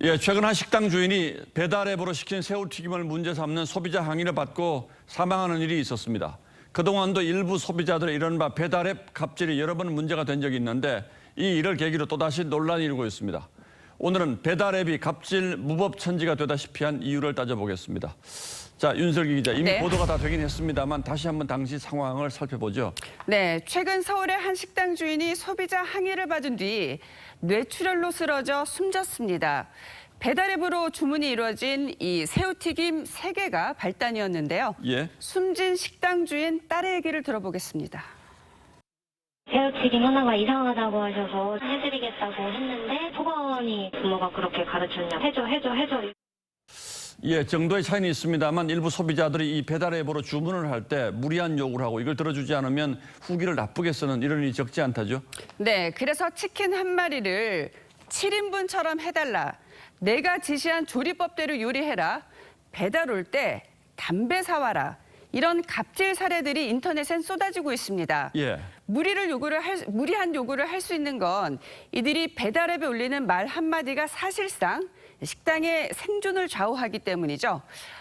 예, 최근 한 식당 주인이 배달앱으로 시킨 새우튀김을 문제 삼는 소비자 항의를 받고 사망하는 일이 있었습니다. 그동안도 일부 소비자들의 이른바 배달앱 갑질이 여러 번 문제가 된 적이 있는데 이 일을 계기로 또다시 논란이 일고 있습니다. 오늘은 배달앱이 갑질 무법천지가 되다시피 한 이유를 따져보겠습니다. 자, 윤슬기 기자, 이미 보도가 다 되긴 했습니다만 다시 한번 당시 상황을 살펴보죠. 네, 최근 서울의 한 식당 주인이 소비자 항의를 받은 뒤 뇌출혈로 쓰러져 숨졌습니다. 배달앱으로 주문이 이루어진 이 새우튀김 3개가 발단이었는데요. 예. 숨진 식당 주인 딸의 얘기를 들어보겠습니다. 새우튀김 하나가 이상하다고 하셔서 해드리겠다고 했는데 소관이 부모가 그렇게 가르쳤냐. 해줘. 예, 정도의 차이는 있습니다만 일부 소비자들이 이 배달앱으로 주문을 할 때 무리한 요구를 하고 이걸 들어주지 않으면 후기를 나쁘게 쓰는 이런 일이 적지 않다죠? 네, 그래서 치킨 한 마리를 7인분처럼 해달라. 내가 지시한 조리법대로 요리해라. 배달 올 때 담배 사와라. 이런 갑질 사례들이 인터넷엔 쏟아지고 있습니다. 예. 무리한 요구를 할 수 있는 건 이들이 배달앱에 올리는 말 한마디가 사실상 식당의 생존을 좌우하기 때문이죠.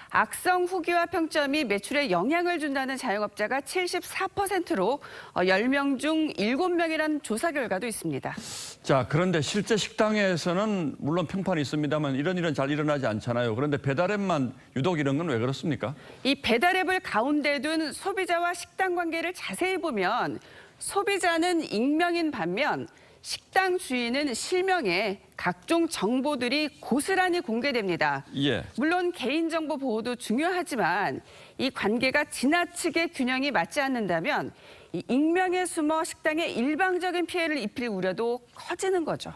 악성 후기와 평점이 매출에 영향을 준다는 자영업자가 74%로 10명 중 7명이라는 조사 결과도 있습니다. 자, 그런데 실제 식당에서는 물론 평판이 있습니다만 이런 일은 잘 일어나지 않잖아요. 그런데 배달앱만 유독 이런 건 왜 그렇습니까? 이 배달앱을 가운데 둔 소비자와 식당 관계를 자세히 보면 소비자는 익명인 반면 식당 주인은 실명에 각종 정보들이 고스란히 공개됩니다. 예. 물론 개인정보 보호도 중요하지만 이 관계가 지나치게 균형이 맞지 않는다면 이 익명에 숨어 식당에 일방적인 피해를 입힐 우려도 커지는 거죠.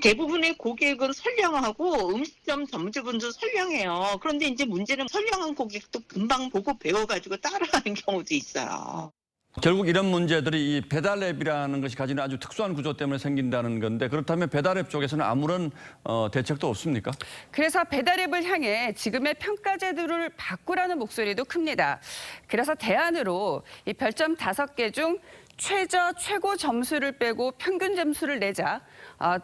대부분의 고객은 선량하고 음식점 점주분도 선량해요. 그런데 이제 문제는 선량한 고객도 금방 보고 배워가지고 따라하는 경우도 있어요. 결국 이런 문제들이 이 배달앱이라는 것이 가지는 아주 특수한 구조 때문에 생긴다는 건데 그렇다면 배달앱 쪽에서는 아무런 대책도 없습니까? 그래서 배달앱을 향해 지금의 평가 제도를 바꾸라는 목소리도 큽니다. 그래서 대안으로 이 별점 5개 중 최고 점수를 빼고 평균 점수를 내자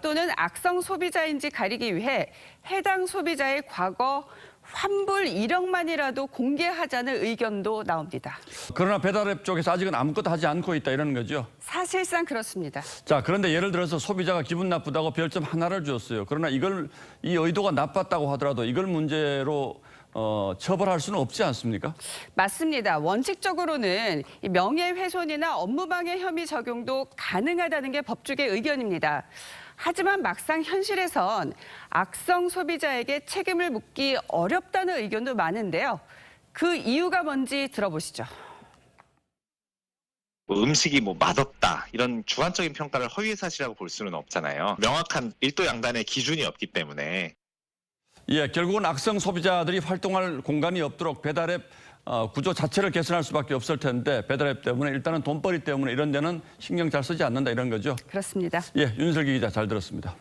또는 악성 소비자인지 가리기 위해 해당 소비자의 과거 환불 이력만이라도 공개하자는 의견도 나옵니다. 그러나 배달앱 쪽에서 아직은 아무것도 하지 않고 있다 이런 거죠? 사실상 그렇습니다. 자, 그런데 예를 들어서 소비자가 기분 나쁘다고 별점 하나를 줬어요. 그러나 이 의도가 나빴다고 하더라도 이걸 문제로 처벌할 수는 없지 않습니까? 맞습니다. 원칙적으로는 명예훼손이나 업무방해 혐의 적용도 가능하다는 게 법조계 의견입니다. 하지만 막상 현실에선 악성 소비자에게 책임을 묻기 어렵다는 의견도 많은데요. 그 이유가 뭔지 들어보시죠. 음식이 맛없다 이런 주관적인 평가를 허위의 사실이라고 볼 수는 없잖아요. 명확한 일도 양단의 기준이 없기 때문에. 예, 결국은 악성 소비자들이 활동할 공간이 없도록 배달앱 구조 자체를 개선할 수밖에 없을 텐데 배달앱 때문에 일단은 돈벌이 때문에 이런 데는 신경 잘 쓰지 않는다 이런 거죠? 그렇습니다. 예, 윤슬기 기자 잘 들었습니다.